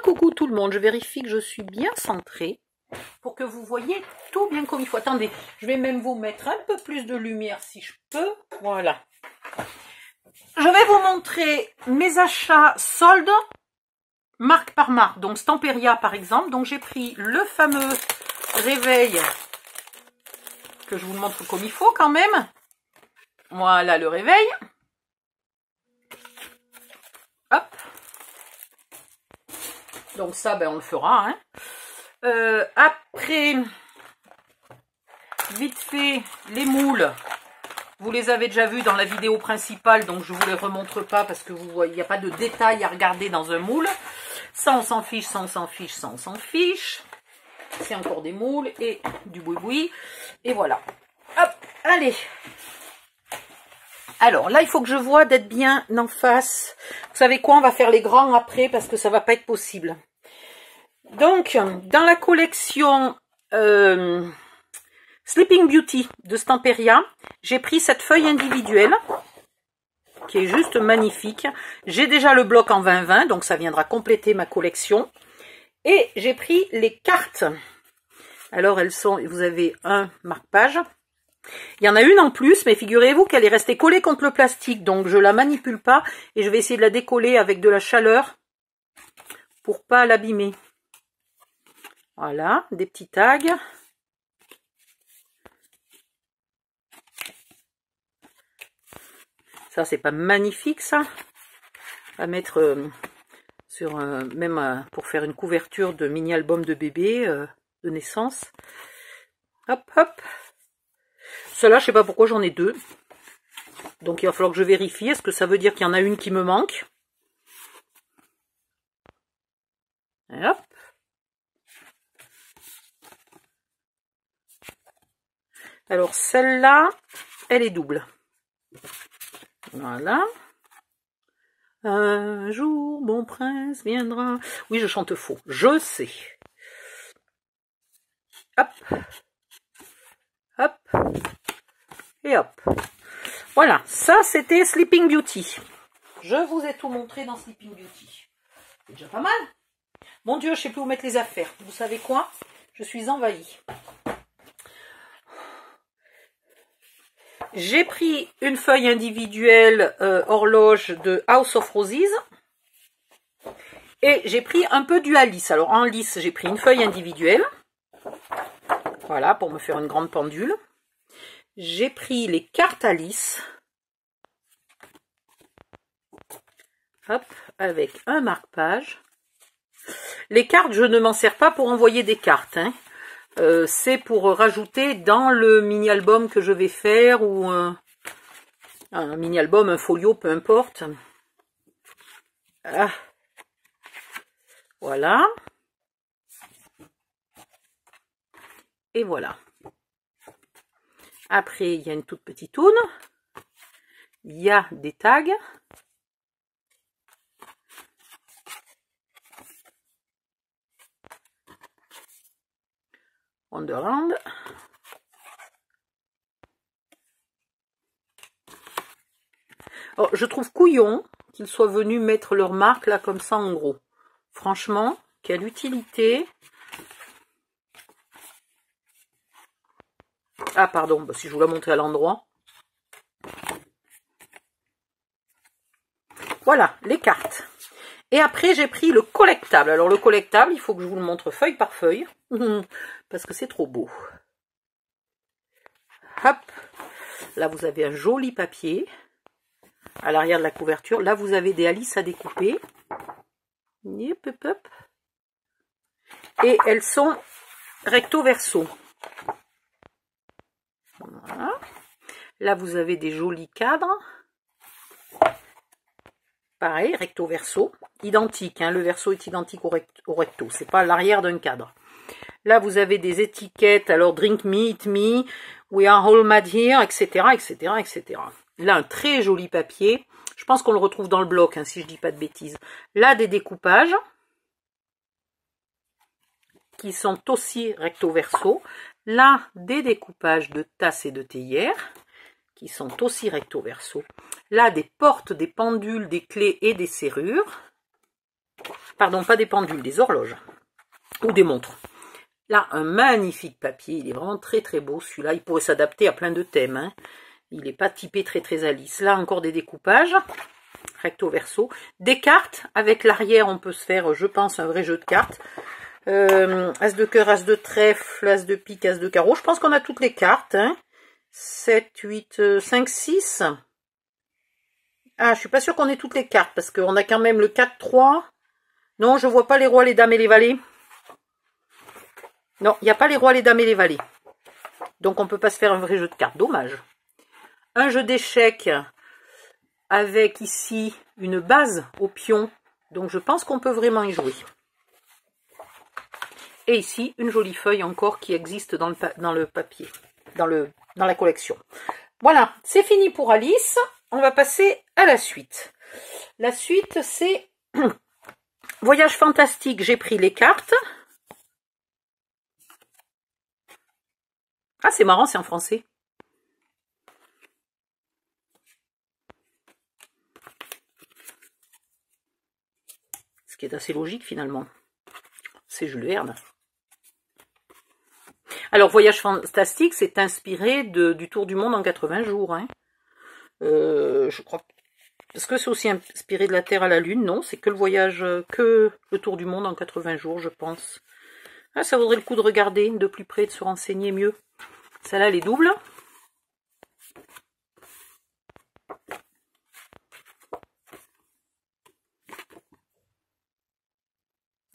Coucou tout le monde, je vérifie que je suis bien centrée pour que vous voyez tout bien comme il faut. Attendez, je vais même vous mettre un peu plus de lumière si je peux. Voilà. Je vais vous montrer mes achats soldes, marque par marque. Donc Stamperia par exemple. Donc j'ai pris le fameux réveil, que je vous le montre comme il faut quand même. Voilà le réveil. Hop. Donc ça, ben, on le fera. Hein. Après, vite fait, les moules. Vous les avez déjà vus dans la vidéo principale, donc je ne vous les remontre pas parce que vous voyez, il n'y a pas de détails à regarder dans un moule. Ça, on s'en fiche, ça, on s'en fiche, ça, on s'en fiche. C'est encore des moules et du boui-boui. Et voilà. Hop, allez. Alors là, il faut que je vois d'être bien en face. Vous savez quoi, on va faire les grands après parce que ça ne va pas être possible. Donc, dans la collection Sleeping Beauty de Stamperia, j'ai pris cette feuille individuelle qui est juste magnifique. J'ai déjà le bloc en 20-20, donc ça viendra compléter ma collection. Et j'ai pris les cartes. Alors, elles sont, vous avez un marque-page. Il y en a une en plus, mais figurez-vous qu'elle est restée collée contre le plastique, donc je la manipule pas et je vais essayer de la décoller avec de la chaleur pour pas l'abîmer. Voilà, des petits tags. Ça, c'est pas magnifique, ça. À mettre sur même pour faire une couverture de mini-album de bébé de naissance. Hop, hop. Celle-là, je sais pas pourquoi j'en ai deux. Donc, il va falloir que je vérifie. Est-ce que ça veut dire qu'il y en a une qui me manque? Et hop. Alors, celle-là, elle est double. Voilà. Un jour, mon prince viendra. Oui, je chante faux. Je sais. Hop. Hop. Et hop. Voilà. Ça, c'était Sleeping Beauty. Je vous ai tout montré dans Sleeping Beauty. C'est déjà pas mal. Mon Dieu, je sais plus où mettre les affaires. Vous savez quoi? Je suis envahie. J'ai pris une feuille individuelle horloge de House of Roses. Et j'ai pris un peu du Alice. Alors en lisse, j'ai pris une feuille individuelle. Voilà, pour me faire une grande pendule. J'ai pris les cartes Alice. Hop, avec un marque-page. Les cartes, je ne m'en sers pas pour envoyer des cartes. Hein. C'est pour rajouter dans le mini-album que je vais faire ou un mini-album, un folio, peu importe. Ah. Voilà. Et voilà. Après, il y a une toute petite toune. Il y a des tags. Wonderland. Alors, je trouve couillon qu'ils soient venus mettre leur marque là comme ça en gros. Franchement, quelle utilité. Ah pardon, bah, si je vous la montrer à l'endroit. Voilà, les cartes. Et après, j'ai pris le collectable. Alors, le collectable, il faut que je vous le montre feuille par feuille. Parce que c'est trop beau. Hop. Là, vous avez un joli papier. À l'arrière de la couverture. Là, vous avez des Alice à découper. Hop, hop, hop. Et elles sont recto verso. Voilà. Là, vous avez des jolis cadres. Pareil, recto verso, identique, hein, le verso est identique au recto, c'est pas l'arrière d'un cadre. Là, vous avez des étiquettes, alors drink me, eat me, we are all mad here, etc., etc., etc. Là, un très joli papier, je pense qu'on le retrouve dans le bloc, hein, si je dis pas de bêtises. Là, des découpages, qui sont aussi recto verso. Là, des découpages de tasses et de théières, qui sont aussi recto verso. Là, des portes, des pendules, des clés et des serrures. Pardon, pas des pendules, des horloges. Ou des montres. Là, un magnifique papier. Il est vraiment très très beau celui-là. Il pourrait s'adapter à plein de thèmes. Hein. Il n'est pas typé très très à lisse. Là, encore des découpages. Recto verso. Des cartes. Avec l'arrière, on peut se faire, je pense, un vrai jeu de cartes. As de cœur, as de trèfle, as de pique, as de carreau. Je pense qu'on a toutes les cartes. Hein. 7, 8, 5, 6. Ah, je suis pas sûre qu'on ait toutes les cartes. Parce qu'on a quand même le 4, 3. Non, je vois pas les rois, les dames et les valets. Non, il n'y a pas les rois, les dames et les valets. Donc, on ne peut pas se faire un vrai jeu de cartes. Dommage. Un jeu d'échecs avec ici une base au pion. Donc, je pense qu'on peut vraiment y jouer. Et ici, une jolie feuille encore qui existe dans le papier, dans la collection. Voilà, c'est fini pour Alice. On va passer à la suite. La suite, c'est Voyage fantastique. J'ai pris les cartes. Ah, c'est marrant, c'est en français. Ce qui est assez logique, finalement. C'est Jules Verne. Alors, Voyage fantastique, c'est inspiré du Tour du monde en 80 jours. Hein. Je crois. Est-ce que c'est aussi inspiré de la Terre à la Lune? Non, c'est que le voyage, que le Tour du monde en 80 jours, je pense. Ah, ça vaudrait le coup de regarder de plus près, de se renseigner mieux. Celle-là, elle est double.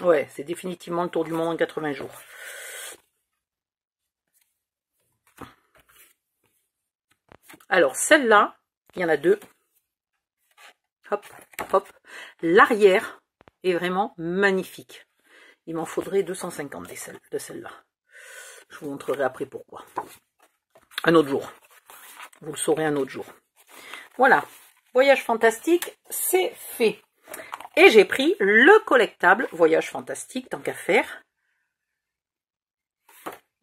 Ouais, c'est définitivement le Tour du monde en 80 jours. Alors, celle-là, il y en a deux. Hop, hop. L'arrière est vraiment magnifique. Il m'en faudrait 250 de celle-là. Je vous montrerai après pourquoi. Un autre jour. Vous le saurez un autre jour. Voilà. Voyage fantastique, c'est fait. Et j'ai pris le collectable Voyage fantastique, tant qu'à faire.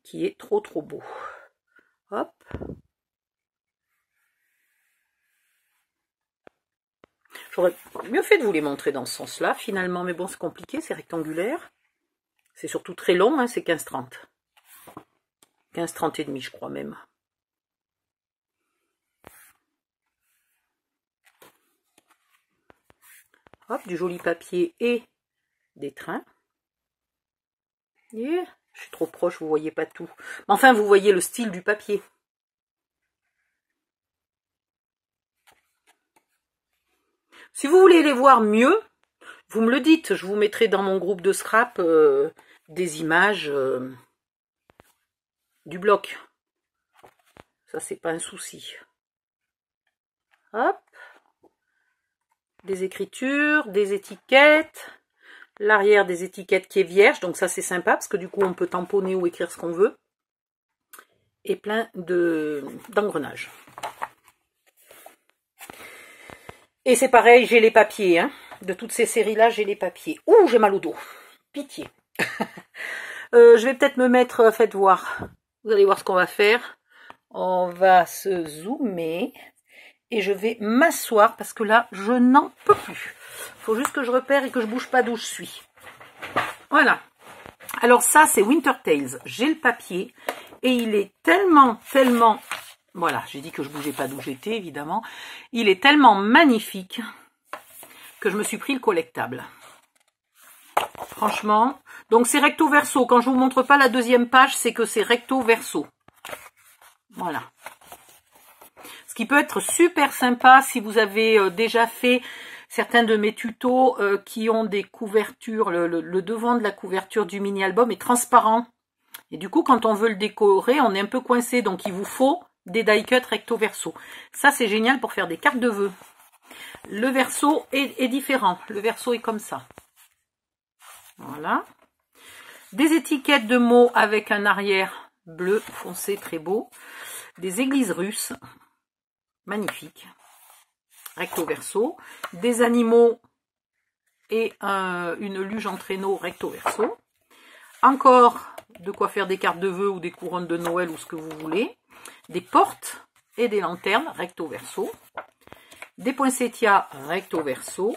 Qui est trop trop beau. Hop. J'aurais mieux fait de vous les montrer dans ce sens-là, finalement. Mais bon, c'est compliqué, c'est rectangulaire. C'est surtout très long, hein, c'est 15,30. 15,30 et demi, je crois même. Hop, du joli papier et des trains. Et je suis trop proche, vous voyez pas tout. Mais enfin, vous voyez le style du papier. Si vous voulez les voir mieux, vous me le dites. Je vous mettrai dans mon groupe de scrap des images du bloc. Ça, c'est pas un souci. Hop. Des écritures, des étiquettes. L'arrière des étiquettes qui est vierge. Donc ça, c'est sympa parce que du coup, on peut tamponner ou écrire ce qu'on veut. Et plein d'engrenages. Et c'est pareil, j'ai les papiers. Hein. De toutes ces séries-là, j'ai les papiers. Ouh, j'ai mal au dos. Pitié. Je vais peut-être me mettre, faites voir. Vous allez voir ce qu'on va faire. On va se zoomer. Et je vais m'asseoir parce que là, je n'en peux plus. Il faut juste que je repère et que je bouge pas d'où je suis. Voilà. Alors ça, c'est Winter Tales. J'ai le papier. Et il est tellement... Voilà, j'ai dit que je bougeais pas d'où j'étais, évidemment. Il est tellement magnifique que je me suis pris le collectable. Franchement. Donc, c'est recto verso. Quand je vous montre pas la deuxième page, c'est que c'est recto verso. Voilà. Ce qui peut être super sympa si vous avez déjà fait certains de mes tutos qui ont des couvertures. Le devant de la couverture du mini-album est transparent. Et du coup, quand on veut le décorer, on est un peu coincé. Donc, il vous faut des die cut recto verso. Ça, c'est génial pour faire des cartes de vœux. Le verso est différent. Le verso est comme ça. Voilà. Des étiquettes de mots avec un arrière bleu foncé, très beau. Des églises russes. Magnifique. Recto verso. Des animaux et une luge en traîneau recto verso. Encore de quoi faire des cartes de vœux ou des couronnes de Noël ou ce que vous voulez. Des portes et des lanternes recto verso. Des poinsettias recto verso.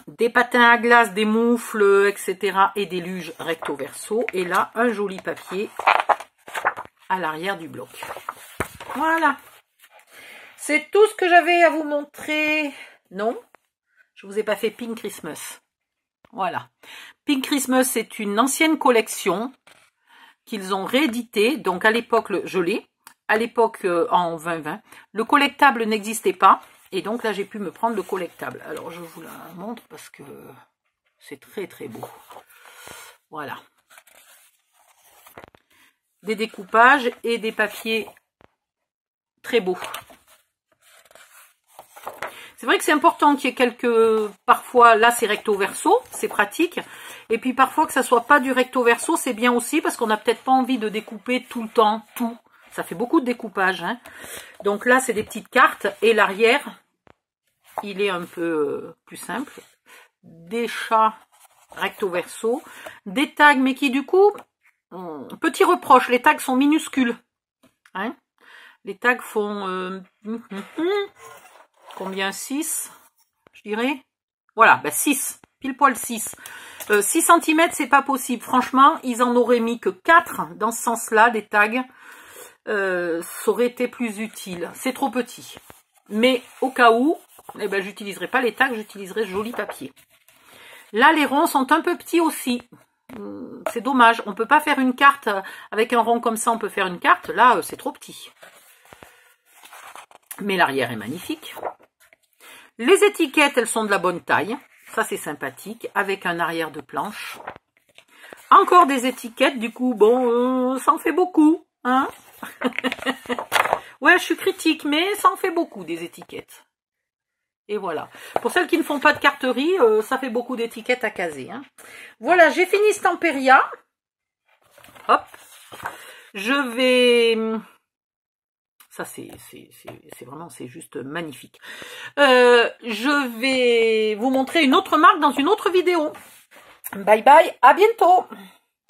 des patins à glace, des moufles, etc. et des luges recto verso. Et là, un joli papier à l'arrière du bloc. Voilà. C'est tout ce que j'avais à vous montrer. Non, je vous ai pas fait Pink Christmas. Voilà. Pink Christmas, c'est une ancienne collection qu'ils ont rééditée. Donc à l'époque, je l'ai. À l'époque, en 2020, le collectable n'existait pas. Et donc là, j'ai pu me prendre le collectable. Alors, je vous la montre parce que c'est très très beau. Voilà. Des découpages et des papiers très beaux. C'est vrai que c'est important qu'il y ait quelques... Parfois, là, c'est recto verso, c'est pratique. Et puis, parfois, que ça soit pas du recto verso, c'est bien aussi parce qu'on n'a peut-être pas envie de découper tout le temps, tout. Ça fait beaucoup de découpage. Hein. Donc là, c'est des petites cartes. Et l'arrière, il est un peu plus simple. Des chats recto verso. Des tags, mais qui, du coup... Petit reproche, les tags sont minuscules. Hein. Les tags font... combien? 6, je dirais. Voilà, ben 6, pile poil 6. 6 cm, c'est pas possible. Franchement, ils en auraient mis que 4 dans ce sens-là, des tags. Ça aurait été plus utile. C'est trop petit. Mais au cas où, eh ben, j'utiliserai pas les tags, j'utiliserai ce joli papier. Là, les ronds sont un peu petits aussi. C'est dommage. On peut pas faire une carte avec un rond comme ça. On peut faire une carte. Là, c'est trop petit. Mais l'arrière est magnifique. Les étiquettes, elles sont de la bonne taille. Ça, c'est sympathique. Avec un arrière de planche. Encore des étiquettes. Du coup, bon, ça en fait beaucoup. Hein. Ouais, je suis critique, mais ça en fait beaucoup des étiquettes. Et voilà. Pour celles qui ne font pas de carterie, ça fait beaucoup d'étiquettes à caser. Hein. Voilà, j'ai fini Stamperia. Hop. Je vais... Ça, c'est vraiment, c'est juste magnifique. Je vais vous montrer une autre marque dans une autre vidéo. Bye bye, à bientôt.